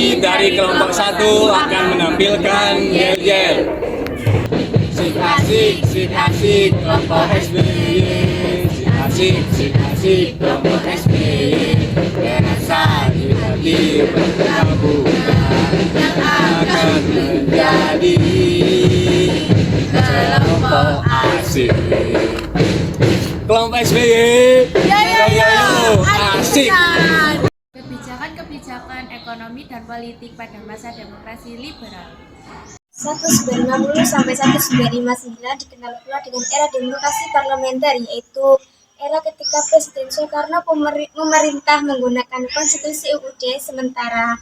Kami dari kelompok 1 akan menampilkan yel-yel. Sik asik kelompok SBY. Sik asik kelompok SBY. Rasa di hati perkampungan yang akan menjadi kelompok asik. Kelompok SBY. Asik. Kebijakan ekonomi dan politik pada masa demokrasi liberal. 1950 sampai 1959 dikenal pula dengan era demokrasi parlementer, yaitu era ketika Presiden Soekarno memerintah menggunakan Konstitusi UUD, sementara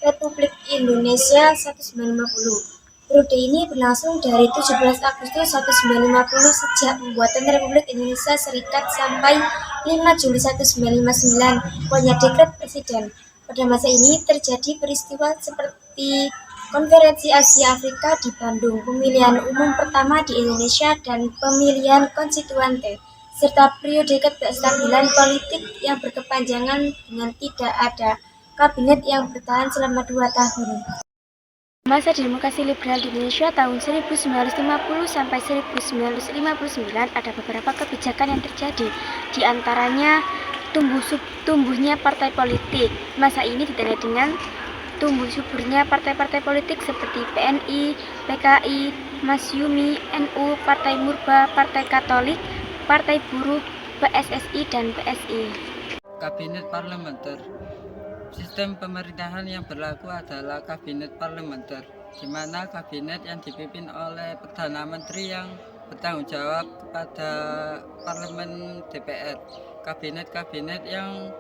Republik Indonesia 1950. Periode ini berlangsung dari 17 Agustus 1950 sejak pembuatan Republik Indonesia Serikat sampai 5 Juli 1959, pokoknya dekret Presiden. Pada masa ini terjadi peristiwa seperti Konferensi Asia Afrika di Bandung, pemilihan umum pertama di Indonesia, dan pemilihan konstituante, serta periode ketidakstabilan politik yang berkepanjangan dengan tidak ada kabinet yang bertahan selama 2 tahun. Masa demokrasi liberal di Indonesia tahun 1950 sampai 1959 ada beberapa kebijakan yang terjadi. Di antaranya tumbuhnya partai politik. Masa ini ditandai dengan tumbuh suburnya partai-partai politik seperti PNI, PKI, Masyumi, NU, Partai Murba, Partai Katolik, Partai Buruh, PSSI, dan PSI. Kabinet parlementer. Sistem pemerintahan yang berlaku adalah kabinet parlementer, di mana kabinet yang dipimpin oleh Perdana Menteri yang bertanggung jawab kepada Parlemen DPR. Kabinet-kabinet yang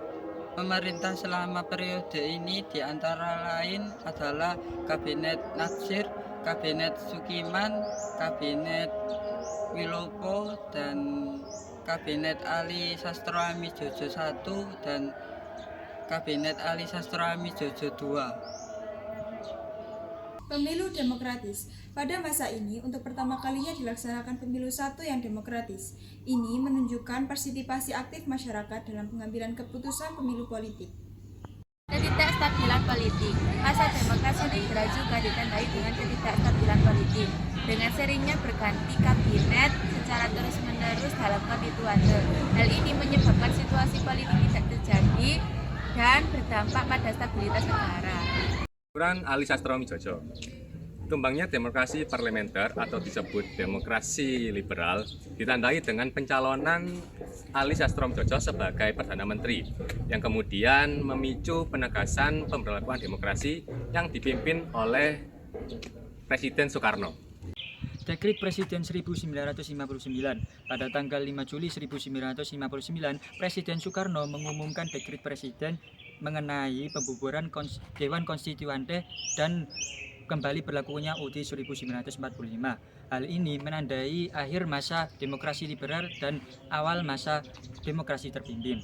pemerintah selama periode ini diantara lain adalah Kabinet Natsir, Kabinet Sukiman, Kabinet Wilopo, dan Kabinet Ali Sastroami Jojo I dan Kabinet Ali Sastroami Jojo II. Pemilu demokratis. Pada masa ini, untuk pertama kalinya dilaksanakan pemilu satu yang demokratis. Ini menunjukkan partisipasi aktif masyarakat dalam pengambilan keputusan pemilu politik. Ketidakstabilan politik. Masa demokrasi liberal juga ditandai dengan ketidakstabilan politik, dengan seringnya berganti kabinet secara terus-menerus dalam konstituante. Hal ini menyebabkan situasi politik tidak terjadi dan berdampak pada stabilitas negara. Ali Sastroami Jojo. Tumbangnya demokrasi parlementer atau disebut demokrasi liberal ditandai dengan pencalonan Ali Sastroami Jojo sebagai Perdana Menteri yang kemudian memicu penegasan pemberlakuan demokrasi yang dipimpin oleh Presiden Soekarno. Dekret Presiden 1959. Pada tanggal 5 Juli 1959, Presiden Soekarno mengumumkan dekret Presiden mengenai pembubaran Dewan Konstituante dan kembali berlakunya UUD 1945. Hal ini menandai akhir masa demokrasi liberal dan awal masa demokrasi terpimpin.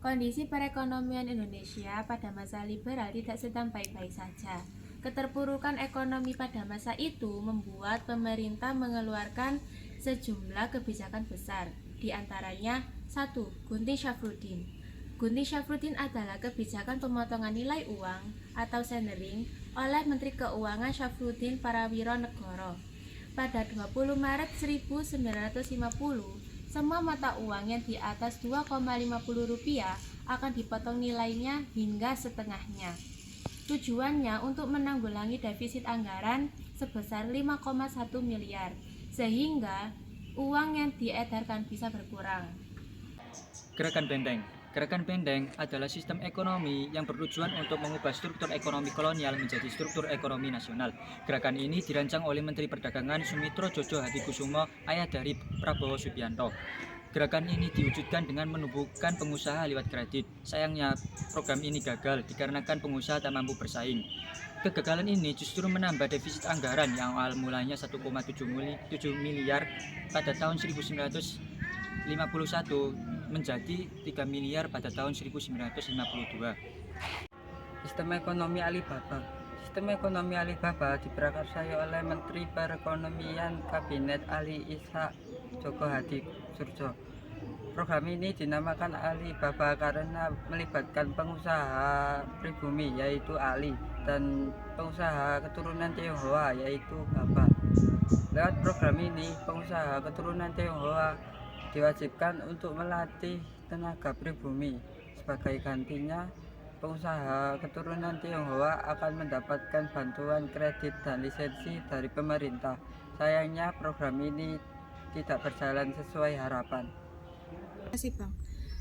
Kondisi perekonomian Indonesia pada masa liberal tidak sedang baik-baik saja. Keterpurukan ekonomi pada masa itu membuat pemerintah mengeluarkan sejumlah kebijakan besar, di antaranya 1. Gunting Syafruddin. Gunting Syafruddin adalah kebijakan pemotongan nilai uang atau sendering oleh Menteri Keuangan Syafruddin Parawironegoro. Pada 20 Maret 1950, semua mata uang yang di atas Rp2,50 akan dipotong nilainya hingga setengahnya. Tujuannya untuk menanggulangi defisit anggaran sebesar 5,1 miliar, sehingga uang yang diedarkan bisa berkurang. Gerakan Benteng. Gerakan Benteng adalah sistem ekonomi yang bertujuan untuk mengubah struktur ekonomi kolonial menjadi struktur ekonomi nasional. Gerakan ini dirancang oleh Menteri Perdagangan Sumitro Jojo Hadikusumo, ayah dari Prabowo Subianto. Gerakan ini diwujudkan dengan menumbuhkan pengusaha lewat kredit. Sayangnya, program ini gagal dikarenakan pengusaha tak mampu bersaing. Kegagalan ini justru menambah defisit anggaran yang awal mulanya 1,7 miliar pada tahun 1951 menjadi 3 miliar pada tahun 1952. Sistem ekonomi Alibaba. Sistem ekonomi Alibaba diprakarsai oleh Menteri Perekonomian Kabinet Ali Ishak Joko Hadi Surjo. Program ini dinamakan Alibaba karena melibatkan pengusaha pribumi yaitu Ali dan pengusaha keturunan Tionghoa yaitu Baba. Lewat program ini, pengusaha keturunan Tionghoa diwajibkan untuk melatih tenaga pribumi. Sebagai gantinya, pengusaha keturunan Tionghoa akan mendapatkan bantuan kredit dan lisensi dari pemerintah. Sayangnya program ini tidak berjalan sesuai harapan. Bang.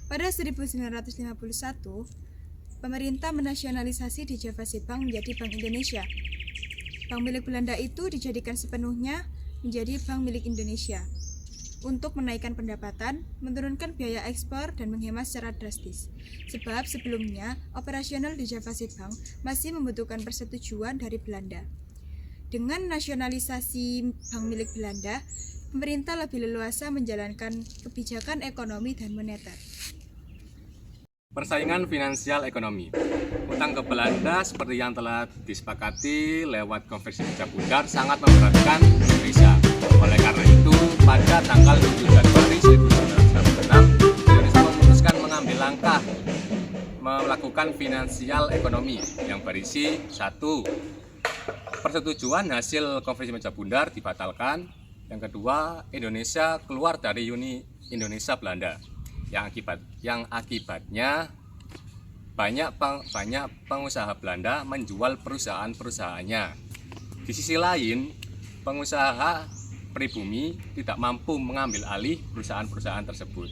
Pada 1951, pemerintah menasionalisasi di Javasitbank menjadi Bank Indonesia. Bank milik Belanda itu dijadikan sepenuhnya menjadi bank milik Indonesia untuk menaikkan pendapatan, menurunkan biaya ekspor, dan menghemat secara drastis. Sebab sebelumnya, operasional di Javasitbank masih membutuhkan persetujuan dari Belanda. Dengan nasionalisasi bank milik Belanda, pemerintah lebih leluasa menjalankan kebijakan ekonomi dan moneter. Persaingan finansial ekonomi. Utang ke Belanda seperti yang telah disepakati lewat Konferensi Meja Bundar sangat memberatkan Indonesia. Oleh karena itu, pada tanggal 7 Januari 1996, Indonesia memutuskan mengambil langkah melakukan finansial ekonomi yang berisi 1. Persetujuan hasil Konferensi Meja Bundar dibatalkan. Yang kedua, Indonesia keluar dari Uni Indonesia Belanda. Yang akibatnya banyak pengusaha Belanda menjual perusahaan-perusahaannya. Di sisi lain, pengusaha pribumi tidak mampu mengambil alih perusahaan-perusahaan tersebut.